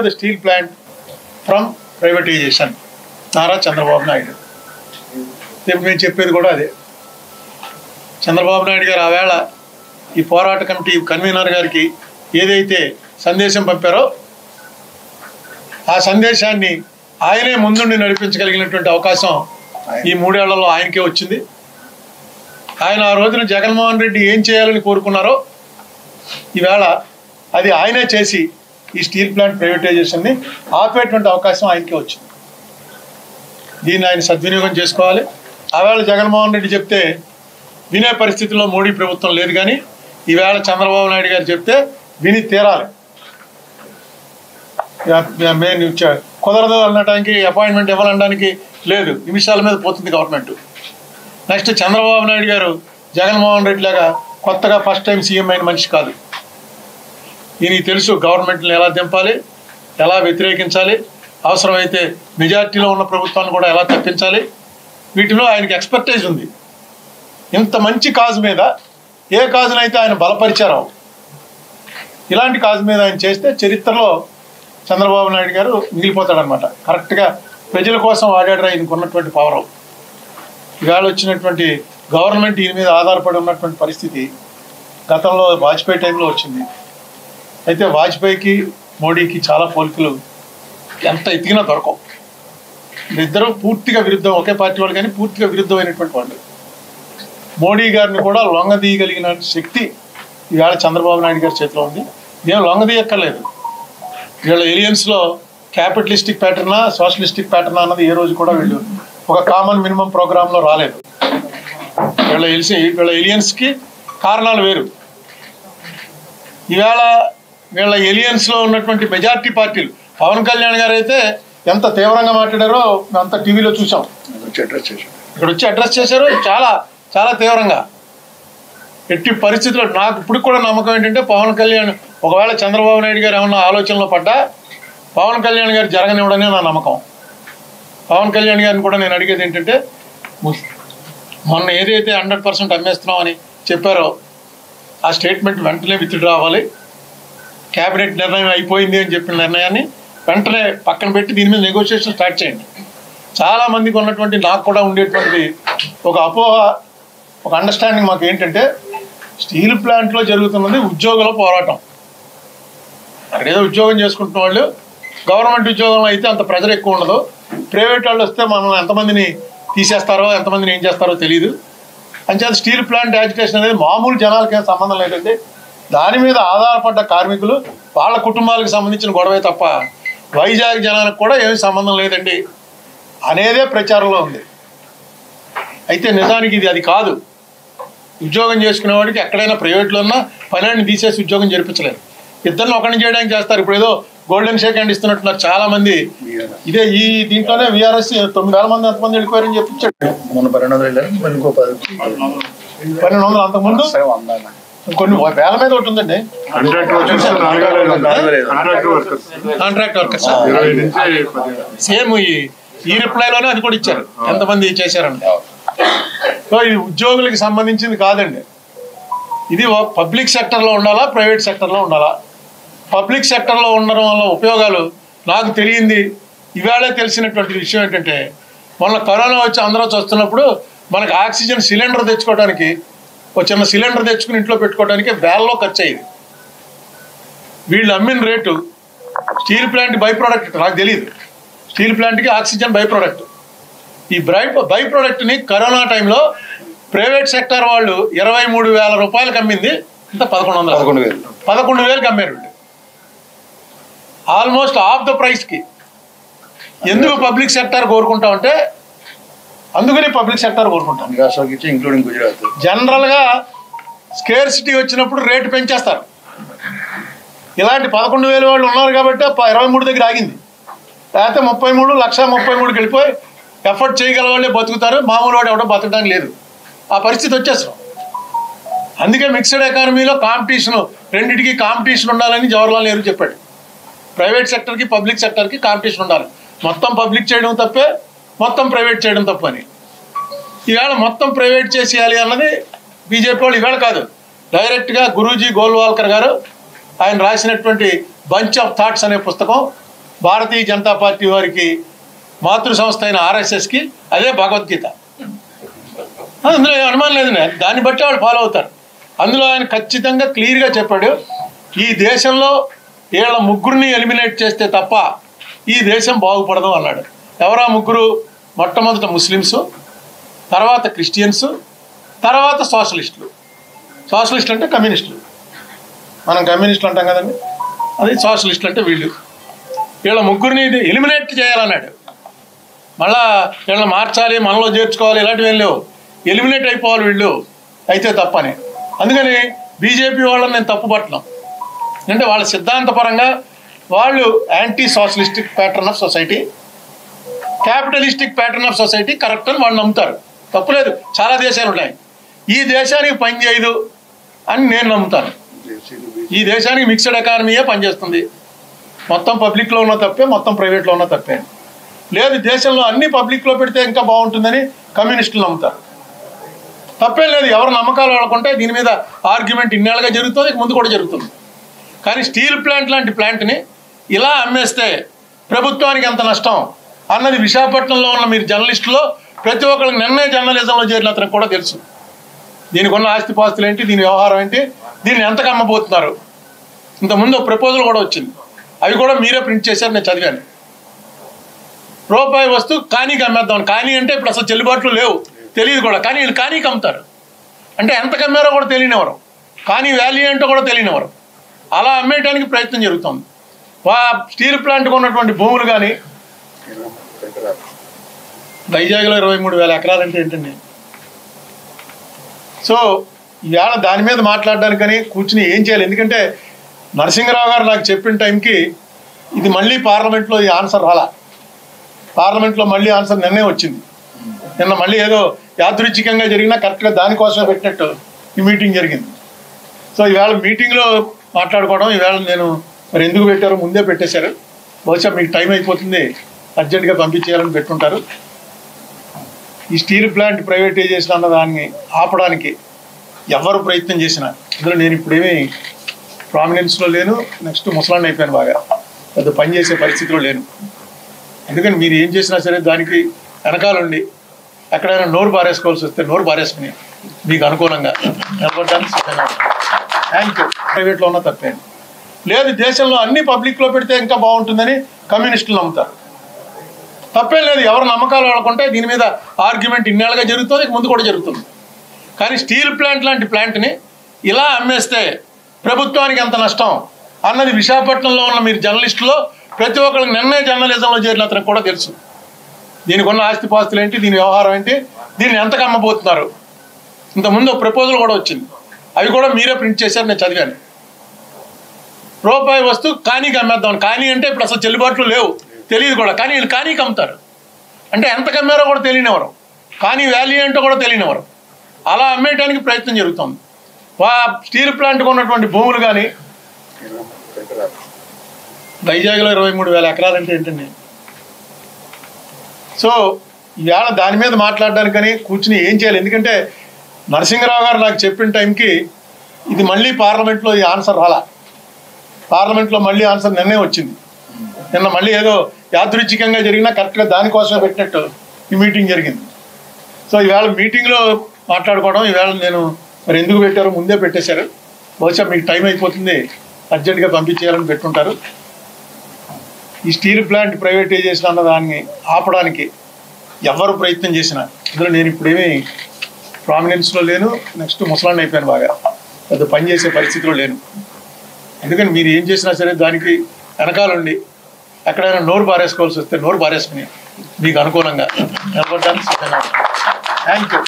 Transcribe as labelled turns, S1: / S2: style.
S1: the steel plant from privatization. Nara Chandrababu Naidu రేపు నేను చెప్పేది కూడా అదే. చంద్రబాబు నాయుడు గారు ఆవేళ ఈ పోరాట కమిటీ కన్వీనర్ గారికి ఏదైతే సందేశం పంపారో ఆ సందేశాన్ని ఆయనే ముందుండి నడిపించగలిగినటువంటి అవకాశం ఈ 3 ఏళ్లలో ఆయనకే వచ్చింది. ఆయన ఆ రోజున జగన్మోహన్ రెడ్డి ఏం చేయాలని కోరుకున్నారో ఈవేళ అది ఆయనే చేసి ఈ స్టీల్ ప్లాంట్ ప్రైవేటైజేషన్ని ఆపేటువంటి అవకాశం ఆయనకే వచ్చింది. దీన్ని ఆయన సద్వినియోగం చేసుకోవాలి. ఆవేళ జగన్మోహన్ రెడ్డి చెప్తే వినే పరిస్థితిలో మోడీ ప్రభుత్వం లేదు, కానీ ఈవేళ చంద్రబాబు నాయుడు గారు చెప్తే విని తీరాలి. కుదరదు అనడానికి, అపాయింట్మెంట్ ఇవ్వాలనడానికి లేదు, నిమిషాల మీద పోతుంది గవర్నమెంట్. నెక్స్ట్ చంద్రబాబు నాయుడు గారు జగన్మోహన్ రెడ్డి లాగా కొత్తగా ఫస్ట్ టైం సీఎం అయిన మనిషి కాదు. ఈయనకి తెలుసు గవర్నమెంట్ని ఎలా దింపాలి, ఎలా వ్యతిరేకించాలి, అవసరమైతే మెజార్టీలో ఉన్న ప్రభుత్వాన్ని కూడా ఎలా తప్పించాలి, వీటిలో ఆయనకి ఎక్స్పర్టైజ్ ఉంది. ఇంత మంచి కాజు మీద ఏ కాజునైతే ఆయన బలపరిచారో ఇలాంటి కాజు మీద ఆయన చేస్తే చరిత్రలో చంద్రబాబు నాయుడు గారు మిగిలిపోతాడనమాట. కరెక్ట్గా ప్రజల కోసం వాడాడు ఆయనకు ఉన్నటువంటి పవర్. ఇవాళ వచ్చినటువంటి గవర్నమెంట్ ఈయన మీద ఆధారపడి ఉన్నటువంటి పరిస్థితి గతంలో వాజ్పేయి టైంలో వచ్చింది. అయితే వాజ్పేయికి మోడీకి చాలా పోలికలు ఎంత ఎతికినా దొరకవు. ఇద్దరు పూర్తిగా విరుద్ధం, ఒకే పార్టీ వాళ్ళు, కానీ పూర్తిగా విరుద్ధమైనటువంటి వాళ్ళు. మోడీ గారిని కూడా లొంగదీయగలిగిన శక్తి ఇవాళ చంద్రబాబు నాయుడు గారి చేతిలో ఉంది. ఏం లొంగదీయక్కర్లేదు. వీళ్ళ ఎలియన్స్లో క్యాపిటలిస్టిక్ ప్యాటర్నా సోషలిస్టిక్ ప్యాటర్నా అన్నది ఏ రోజు కూడా వీళ్ళు ఒక కామన్ మినిమం ప్రోగ్రాంలో రాలేదు. వీళ్ళ ఎలియన్స్కి కారణాలు వేరు. ఈవేళ వీళ్ళ ఎలియన్స్లో ఉన్నటువంటి మెజార్టీ పార్టీలు, పవన్ కళ్యాణ్ గారు అయితే ఎంత తీవ్రంగా మాట్లాడారో అంత టీవీలో చూసాం. ఇక్కడ వచ్చి అడ్రస్ చేశారు చాలా చాలా తీవ్రంగా. ఎట్టి పరిస్థితుల్లో నాకు ఇప్పుడు కూడా నమ్మకం ఏంటంటే పవన్ కళ్యాణ్ ఒకవేళ చంద్రబాబు నాయుడు గారు ఏమన్నా ఆలోచనలో పడ్డా పవన్ కళ్యాణ్ గారు జరగనివ్వడనే నా నమ్మకం. పవన్ కళ్యాణ్ గారిని కూడా నేను అడిగేది ఏంటంటే, మొన్న ఏదైతే 100% అమ్మేస్తున్నాం అని చెప్పారో ఆ స్టేట్మెంట్ వెంటనే విత్డ్రా అవ్వాలి. క్యాబినెట్ నిర్ణయం అయిపోయింది అని చెప్పిన నిర్ణయాన్ని వెంటనే పక్కన పెట్టి దీని మీద నెగోషియేషన్ స్టార్ట్ చేయండి. చాలామందికి ఉన్నటువంటి, నాకు కూడా ఉండేటువంటి ఒక అపోహ, ఒక అండర్స్టాండింగ్ మాకు ఏంటంటే, స్టీల్ ప్లాంట్లో జరుగుతున్నది ఉద్యోగుల పోరాటం. అక్కడేదో ఉద్యోగం చేసుకుంటున్న వాళ్ళు, గవర్నమెంట్ ఉద్యోగంలో అయితే అంత ప్రెజర్ ఎక్కువ ఉండదు. ప్రైవేట్ వాళ్ళు వస్తే మనం ఎంతమందిని తీసేస్తారో ఎంతమందిని ఏం చేస్తారో తెలియదు. అంచేత స్టీల్ ప్లాంట్ యాజిటేషన్ అనేది మామూలు జనాలకి ఏం సంబంధం లేదండి. దాని మీద ఆధారపడ్డ కార్మికులు, వాళ్ళ కుటుంబాలకు సంబంధించిన గొడవే తప్ప వైజాగ్ జనానికి కూడా ఏమి సంబంధం లేదండి అనేదే ప్రచారంలో ఉంది. అయితే నిజానికి ఇది అది కాదు. ఉద్యోగం చేసుకునేవాడికి ఎక్కడైనా ప్రైవేట్లో ఉన్నా పనిని తీసేసి ఉద్యోగం జరిపించలేరు. ఇద్దరిని ఒకరిని చేయడానికి చేస్తారు. ఇప్పుడు ఏదో గోల్డెన్ షేక్ హ్యాండ్ ఇస్తున్నట్టున్నారు చాలామంది. ఇదే ఈ దీంట్లోనే వీఆర్ఎస్ 9,000 మంది ఎంతమంది వెళ్ళిపోయారని చెప్పించాడు.
S2: మొన్న 1200
S1: అంతకుముందు కొన్ని వేల మీద ఒకటి ఉందండి కాంట్రాక్ట్ వర్కర్స్. సేమ్ ఈ రిప్లైలోనే అది కూడా ఇచ్చారు ఎంతమంది చేశారండి. సో ఇది ఉద్యోగులకి సంబంధించింది కాదండి. ఇది పబ్లిక్ సెక్టర్లో ఉండాలా, ప్రైవేట్ సెక్టర్లో ఉండాలా. పబ్లిక్ సెక్టర్లో ఉండడం వల్ల ఉపయోగాలు నాకు తెలియంది. ఇవాళే తెలిసినటువంటి విషయం ఏంటంటే, మొన్న కరోనా వచ్చి అందరూ చూస్తున్నప్పుడు మనకు ఆక్సిజన్ సిలిండర్ తెచ్చుకోవడానికి, ఒక చిన్న సిలిండర్ తెచ్చుకుని ఇంట్లో పెట్టుకోవడానికి వేలలో ఖర్చు అయ్యేది. వీళ్ళు అమ్మిన rate, steel plant by product నాకు తెలియదు, స్టీల్ ప్లాంట్కి ఆక్సిజన్ బై ప్రోడక్ట్. ఈ బై ప్రోడక్ట్ని కరోనా టైంలో ప్రైవేట్ సెక్టర్ వాళ్ళు 23,000 రూపాయలకు అమ్మింది, ఇంత 11,000కి అమ్మారు. ఆల్మోస్ట్ హాఫ్ ద ప్రైస్కి. ఎందుకు పబ్లిక్ సెక్టర్ కోరుకుంటామంటే, అందుకని పబ్లిక్ సెక్టర్ కోరుకుంటాం.
S2: ఇంక్లూడింగ్ గుజరాత్
S1: జనరల్గా స్కేర్సిటీ వచ్చినప్పుడు రేటు పెంచేస్తారు. ఇలాంటి 11,000 వాళ్ళు ఉన్నారు కాబట్టి 23 దగ్గర ఆగింది. లేకపోతే 33, 1,33,000కి వెళ్ళిపోయి ఎఫర్ట్ చేయగల వాళ్ళే బతుకుతారు, మామూలు వాడు ఎవడో బతకడానికి లేదు. ఆ పరిస్థితి వచ్చేస్తాం. అందుకే మిక్స్డ్ ఎకానమీలో కాంపిటీషన్, రెండింటికి కాంపిటీషన్ ఉండాలని జవహర్లాల్ నెహ్రూ చెప్పాడు. ప్రైవేట్ సెక్టర్కి పబ్లిక్ సెక్టర్కి కాంపిటీషన్ ఉండాలి. మొత్తం పబ్లిక్ చేయడం తప్పే, మొత్తం ప్రైవేట్ చేయడం తప్పని. ఈవేళ మొత్తం ప్రైవేట్ చేసేయాలి అన్నది బీజేపీ వాళ్ళు ఈవేళ కాదు, డైరెక్ట్గా గురూజీ గోల్వాల్కర్ గారు ఆయన రాసినటువంటి బంచ్ ఆఫ్ థాట్స్ అనే పుస్తకం భారతీయ జనతా పార్టీ వారికి మాతృ సంస్థ అయిన ఆర్ఎస్ఎస్కి అదే భగవద్గీత. అందులో అనుమానం లేదు. దాన్ని బట్టి వాళ్ళు ఫాలో అవుతారు. అందులో ఆయన ఖచ్చితంగా క్లియర్గా చెప్పాడు, ఈ దేశంలో వీళ్ళ ముగ్గురిని ఎలిమినేట్ చేస్తే తప్ప ఈ దేశం బాగుపడదు అన్నాడు. ఎవరా ముగ్గురు? మొట్టమొదట ముస్లిమ్స్, తర్వాత క్రిస్టియన్స్, తర్వాత సోషలిస్టులు. సోషలిస్టులు అంటే కమ్యూనిస్టులు. మనం కమ్యూనిస్టులు అంటాం కదండి, అది సోషలిస్టులు అంటే వీళ్ళు. వీళ్ళ ముగ్గురిని ఎలిమినేట్ చేయాలన్నాడు. మళ్ళా వీళ్ళని మార్చాలి, మనలో చేర్చుకోవాలి, ఇలాంటివి ఏం లేవు. ఎలిమినేట్ అయిపోవాలి వీళ్ళు అయితే తప్పని. అందుకని బీజేపీ వాళ్ళని నేను తప్పు పట్టను. అంటే వాళ్ళ సిద్ధాంతపరంగా వాళ్ళు anti socialistic pattern of society, capitalistic pattern of society correct అని వాళ్ళు నమ్ముతారు. తప్పులేదు, చాలా దేశాలు ఉన్నాయి. ఈ దేశానికి పని చేయదు అని నేను నమ్ముతాను. ఈ దేశానికి మిక్స్డ్ ఎకానమీయే పనిచేస్తుంది. మొత్తం పబ్లిక్లో ఉన్న తప్పే, మొత్తం ప్రైవేట్లో ఉన్న తప్పే. లేదు, దేశంలో అన్ని పబ్లిక్లో పెడితే ఇంకా బాగుంటుందని కమ్యూనిస్టులు నమ్ముతారు. తప్పేం లేదు. ఎవరు నమ్మకాలు వాళ్ళకుంటే దీని మీద ఆర్గ్యుమెంట్ ఇన్నేళ్ళుగా జరుగుతుంది, ముందు కూడా జరుగుతుంది. కానీ స్టీల్ ప్లాంట్ లాంటి ప్లాంట్ని ఇలా అమ్మేస్తే ప్రభుత్వానికి ఎంత నష్టం అన్నది విశాఖపట్నంలో ఉన్న మీరు జర్నలిస్టులో ప్రతి ఒక్కరికి నిన్నే జర్నలిజంలో చేరిన అతనికి కూడా తెలుసు. దీనికి ఉన్న ఆస్తిపాస్తులు ఏంటి, దీని వ్యవహారం ఏంటి, దీన్ని ఎంతకు అమ్మబోతున్నారు. ఇంతకుముందు ఒక ప్రపోజల్ కూడా వచ్చింది, అవి కూడా మీరే ప్రింట్ చేశారు, నేను చదివాను. రూపాయి వస్తువు కానీకి అమ్మేద్దాం. కానీ అంటే ఇప్పుడు అసలు చెల్లుబాట్లు లేవు, తెలియదు కూడా. కానీ వీళ్ళు కానీకి అమ్ముతారు. అంటే ఎంత కమ్మారో కూడా తెలియనివ్వరు, కానీ వాల్యూ ఏంటో కూడా తెలియనివ్వరు. అలా అమ్మేయడానికి ప్రయత్నం జరుగుతుంది. స్టీల్ ప్లాంట్కి ఉన్నటువంటి భూములు కానీ వైజాగ్లో 23,000 ఎకరాలంటే ఏంటండి. సో ఇవాళ దాని మీద మాట్లాడడానికని కూర్చుని ఏం చేయాలి. ఎందుకంటే నరసింహరావు గారు నాకు చెప్పిన టైంకి ఇది మళ్ళీ పార్లమెంట్లో ఈ ఆన్సర్ రాలా. పార్లమెంట్లో మళ్ళీ ఆన్సర్ నిన్నే వచ్చింది. నిన్న మళ్ళీ ఏదో యాదృచ్ఛికంగా జరిగినా కరెక్ట్గా దానికోసమే పెట్టినట్టు ఈ మీటింగ్ జరిగింది. సో ఈవేళ మీటింగ్లో మాట్లాడుకోవడం, ఈవేళ నేను మరి ఎందుకు పెట్టారో ముందే పెట్టేశారు. బహుశా మీకు టైం అయిపోతుంది, అర్జెంటుగా పంపించేయాలని పెట్టుంటారు. ఈ స్టీల్ ప్లాంట్ ప్రైవేటైజేషన్ అన్న దాన్ని ఆపడానికి ఎవరు ప్రయత్నం చేసినా, ఇందులో నేను ఇప్పుడేమీ ప్రామినెన్స్లో లేను, నెక్స్ట్ ముసలాన్ని అయిపోయాను, బాగా పెద్ద పని చేసే పరిస్థితిలో లేను. అందుకని మీరు ఏం చేసినా సరే దానికి వెనకాలండి ఎక్కడైనా నోరు పారేసుకోవాల్సి వస్తే నోరు పారేసుకుని మీకు అనుకూలంగా నిలబడడానికి సిద్ధంగా ఉంటాను. Thank you. ప్రైవేట్లో ఉన్న తప్పే లేదు. దేశంలో అన్ని పబ్లిక్లో పెడితే ఇంకా బాగుంటుందని కమ్యూనిస్టులు నమ్ముతారు. తప్పేం లేదు. ఎవరు నమ్మకాలు వాళ్ళకుంటే దీని మీద ఆర్గ్యుమెంట్ ఇన్నేళ్ళుగా జరుగుతుంది, ముందు కూడా జరుగుతుంది. కానీ స్టీల్ ప్లాంట్ లాంటి ప్లాంట్ని ఇలా అమ్మేస్తే ప్రభుత్వానికి ఎంత నష్టం అన్నది విశాఖపట్నంలో ఉన్న మీరు జర్నలిస్టులో ప్రతి ఒక్కరికి నిన్నే జర్నలిజంలో చేరిన అతనికి కూడా తెలుసు. దీనికి ఉన్న ఆస్తిపాస్తులు ఏంటి, దీని వ్యవహారం ఏంటి, దీన్ని ఎంతకు అమ్మబోతున్నారు. ఇంతకుముందు ఒక ప్రపోజల్ కూడా వచ్చింది, అవి కూడా మీరే ప్రింట్ చేశారు, నేను చదివాను. రూపాయి వస్తువు కానీకి అమ్మేద్దాం. కానీ అంటే ఇప్పుడు అసలు చెల్లుబాట్లు లేవు, తెలియదు కూడా. కానీ వీళ్ళు కానీకి అమ్ముతారు. అంటే ఎంత కమ్మారో కూడా తెలియనివ్వరు, కానీ వాల్యూ ఏంటో కూడా తెలియనివ్వరు. అలా అమ్మేయడానికి ప్రయత్నం జరుగుతుంది. స్టీల్ ప్లాంట్కి ఉన్నటువంటి భూములు కానీ వైజాగ్లో 23,000 ఎకరాలంటే ఏంటండి. సో ఇవాళ దాని మీద మాట్లాడడానికని కూర్చుని ఏం చేయాలి. ఎందుకంటే నరసింహరావు గారు నాకు చెప్పిన టైంకి ఇది మళ్ళీ పార్లమెంట్లో ఈ ఆన్సర్ రాలా. పార్లమెంట్లో మళ్ళీ ఆన్సర్ నిన్నే వచ్చింది. నిన్న మళ్ళీ ఏదో యాదృచ్ఛికంగా జరిగినా కరెక్ట్గా దానికోసమే పెట్టినట్టు ఈ మీటింగ్ జరిగింది. సో ఈవేళ మీటింగ్లో మాట్లాడుకోవడం, ఈవేళ నేను మరి ఎందుకు పెట్టారో ముందే పెట్టేశారు. బహుశా మీకు టైం అయిపోతుంది, అర్జెంటుగా పంపించేయాలని పెట్టుంటారు. ఈ స్టీల్ ప్లాంట్ ప్రైవేటైజేషన్ అన్న దాన్ని ఆపడానికి ఎవరు ప్రయత్నం చేసినా, ఇందులో నేను ఇప్పుడేమీ ప్రామినెన్స్లో లేను, నెక్స్ట్ ముసలాన్ని అయిపోయాను, బాగా పెద్ద పని చేసే పరిస్థితిలో లేను. అందుకని మీరు ఏం చేసినా సరే దానికి వెనకాలండి ఎక్కడైనా నోరు పారేసుకోవాల్సి వస్తే నోరు పారేసుకుని మీకు అనుకూలంగా నిలబడడానికి సిద్ధంగా ఉంటాను. Thank you.